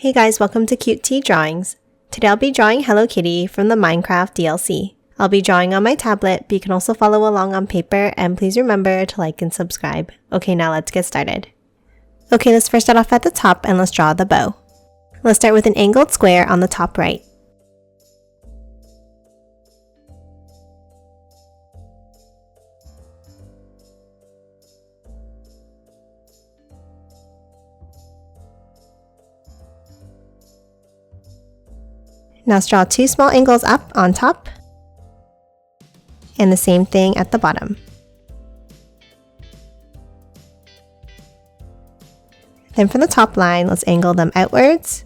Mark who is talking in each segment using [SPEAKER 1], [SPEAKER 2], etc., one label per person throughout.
[SPEAKER 1] Hey guys, welcome to Cute Tea Drawings. Today I'll be drawing Hello Kitty from the Minecraft DLC. I'll be drawing on my tablet, but you can also follow along on paper, and please remember to like and subscribe. Okay, now let's get started. Okay, let's first start off at the top and let's draw the bow. Let's start with an angled square on the top right. Now let's draw two small angles up on top, and the same thing at the bottom. Then from the top line, let's angle them outwards.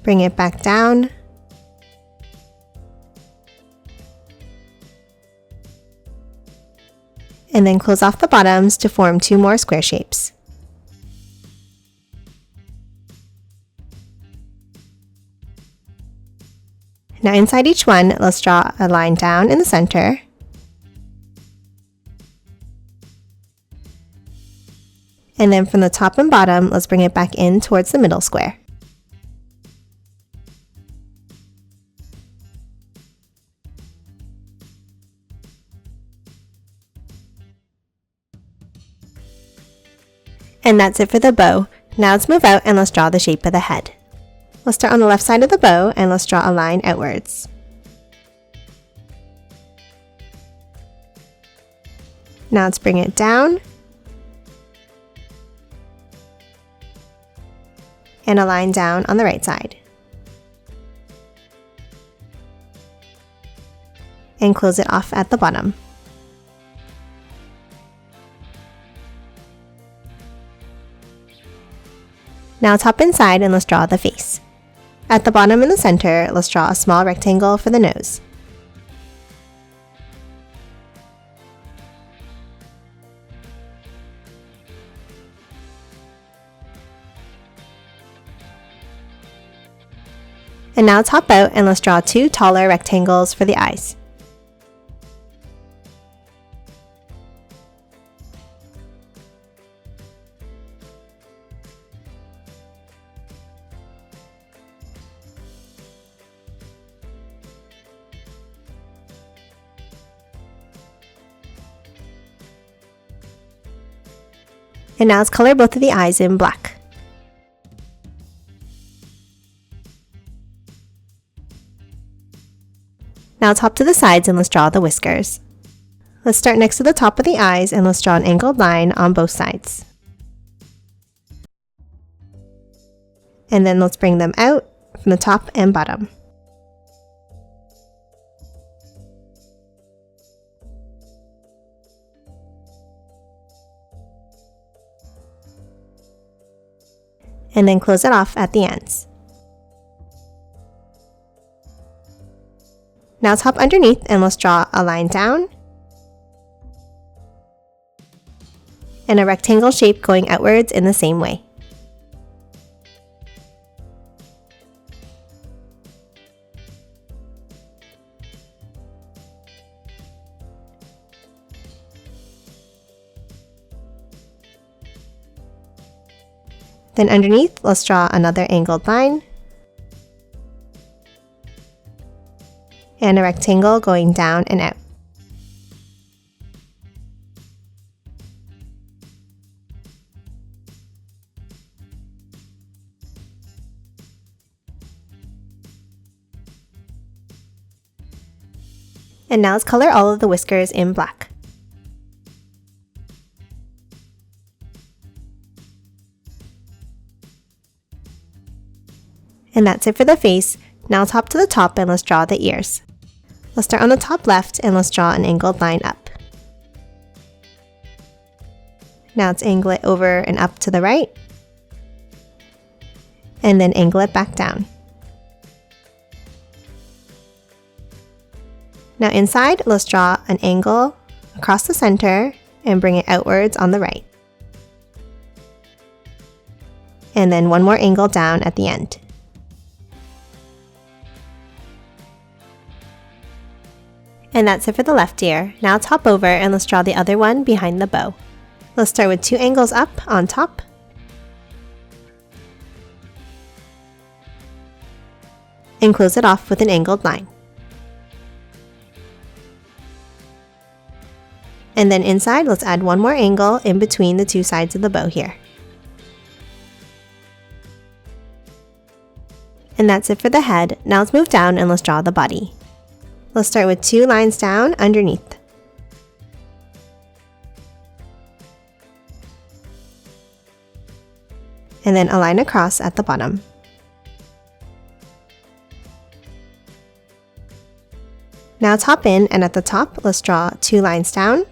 [SPEAKER 1] Bring it back down. And then close off the bottoms to form two more square shapes. Now inside each one, let's draw a line down in the center. And then from the top and bottom, let's bring it back in towards the middle square. And that's it for the bow. Now let's move out and let's draw the shape of the head. Let's start on the left side of the bow and let's draw a line outwards. Now let's bring it down. And a line down on the right side. And close it off at the bottom. Now top inside and let's draw the face. At the bottom in the center, let's draw a small rectangle for the nose. And now top out and let's draw two taller rectangles for the eyes. And now let's color both of the eyes in black. Now top to the sides and let's draw the whiskers. Let's start next to the top of the eyes and let's draw an angled line on both sides. And then let's bring them out from the top and bottom. And then close it off at the ends. Now top underneath and let's draw a line down and a rectangle shape going outwards in the same way. Then underneath, let's draw another angled line and a rectangle going down and out. And now let's color all of the whiskers in black. And that's it for the face. Now top to the top and let's draw the ears. Let's start on the top left and let's draw an angled line up. Now let's angle it over and up to the right. And then angle it back down. Now inside, let's draw an angle across the center and bring it outwards on the right. And then one more angle down at the end. And that's it for the left ear. Now let's hop over and let's draw the other one behind the bow. Let's start with 2 angles up on top. And close it off with an angled line. And then inside, let's add 1 more angle in between the 2 sides of the bow here. And that's it for the head. Now let's move down and let's draw the body. Let's start with 2 lines down underneath. And then a line across at the bottom. Now let's hop in, and at the top, let's draw 2 lines down.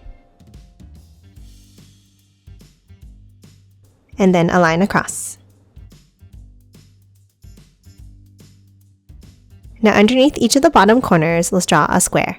[SPEAKER 1] And then a line across. Now underneath each of the bottom corners, let's draw a square.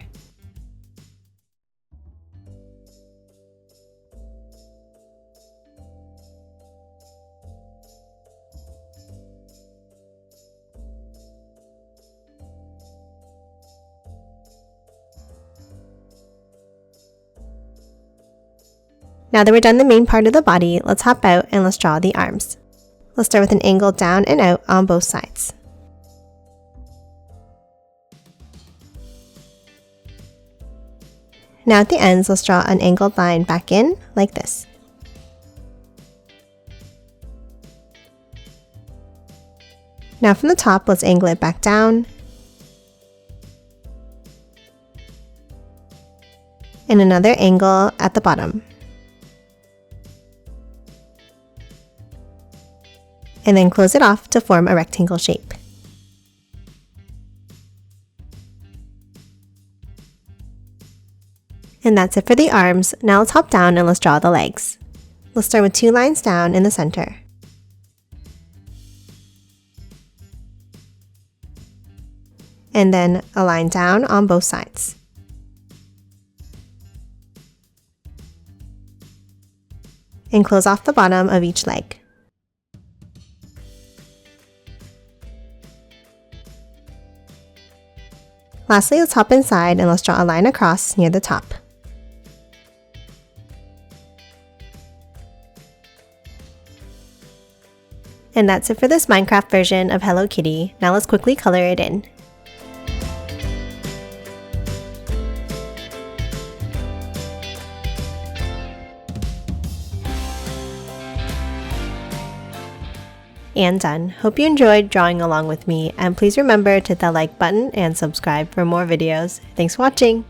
[SPEAKER 1] Now that we're done the main part of the body, let's hop out and let's draw the arms. Let's start with an angle down and out on both sides. Now at the ends, let's draw an angled line back in, like this. Now from the top, let's angle it back down. And another angle at the bottom. And then close it off to form a rectangle shape. And that's it for the arms. Now let's hop down and let's draw the legs. Let's start with 2 lines down in the center. And then a line down on both sides. And close off the bottom of each leg. Lastly, let's hop inside and let's draw a line across near the top. And that's it for this Minecraft version of Hello Kitty. Now let's quickly color it in. And done. Hope you enjoyed drawing along with me, and please remember to hit that like button and subscribe for more videos. Thanks for watching!